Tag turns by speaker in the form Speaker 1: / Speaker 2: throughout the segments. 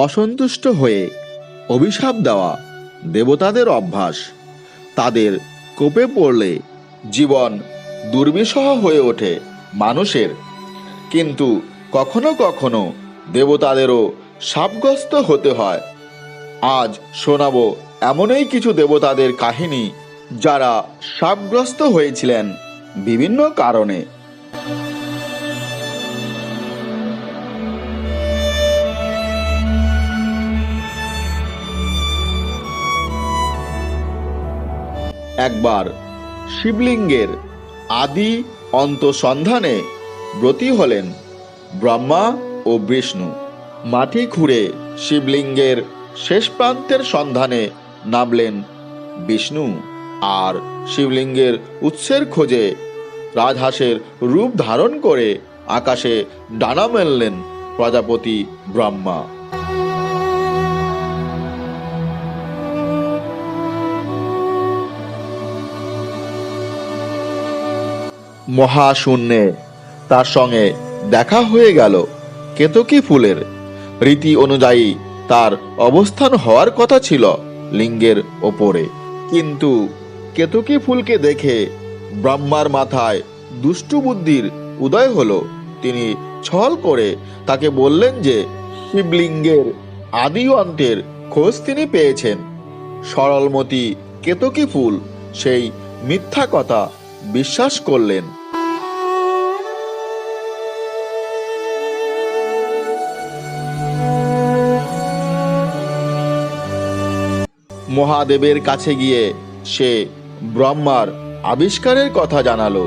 Speaker 1: অসন্তুষ্ট হয়ে অভিশাপ দেওয়া দেবতাদের অভ্যাস। তাদের কোপে পড়লে জীবন দুর্বিষহ হয়ে ওঠে মানুষের। কিন্তু কখনো কখনো দেবতাদেরও শাপগ্রস্ত হতে হয়। আজ শোনাবো এমনই কিছু দেবতাদের কাহিনী যারা শাপগ্রস্ত হয়েছিলেন বিভিন্ন কারণে। একবার শিবলিঙ্গের আদি অন্ত সন্ধানে ব্রতী হলেন ব্রহ্মা ও বিষ্ণু। মাটি খুঁড়ে শিবলিঙ্গের শেষ প্রান্তের সন্ধানে নামলেন বিষ্ণু, আর শিবলিঙ্গের উৎসের খোঁজে রাজহাঁসের রূপ ধারণ করে আকাশে ডানা মেললেন প্রজাপতি ব্রহ্মা। মহাশূন্যে তার সঙ্গে দেখা হয়ে গেল কেতকী ফুলের। রীতি অনুযায়ী তার অবস্থান হওয়ার কথা ছিল লিঙ্গের ওপরে, কিন্তু কেতকী ফুলকে দেখে ব্রহ্মার মাথায় দুষ্টু বুদ্ধির উদয় হলো। তিনি ছল করে তাকে বললেন যে শিবলিঙ্গের আদি অন্তের খোঁজ তিনি পেয়েছেন। সরলমতি কেতকী ফুল সেই মিথ্যা কথা বিশ্বাস করলেন। মহাদেবের কাছে গিয়ে সে ব্রহ্মার আবিষ্কারের কথা জানালো।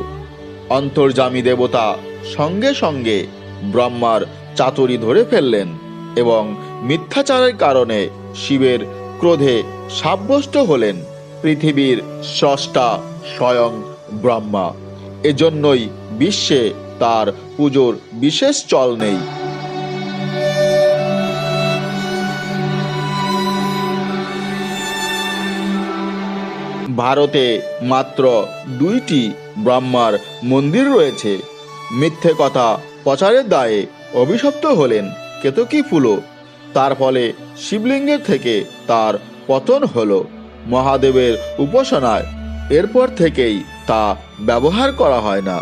Speaker 1: অন্তর্যামী দেবতা সঙ্গে সঙ্গে ব্রহ্মার চাতুরি ধরে ফেললেন এবং মিথ্যাচারের কারণে শিবের ক্রোধে সাব্যস্ত হলেন পৃথিবীর স্রষ্টা স্বয়ং ব্রহ্মা। এজন্যই বিশ্বে তার পুজোর বিশেষ চল নেই। ভারতে মাত্র 2টি ব্রহ্মার মন্দির রয়েছে। মিথ্যে কথা প্রচারের দায়ে অভিশপ্ত হলেন কেতকী ফুলও। তার ফলে শিবলিঙ্গের থেকে তার পতন হলো। মহাদেবের উপাসনায় এরপর থেকেই তা ব্যবহার করা হয় না।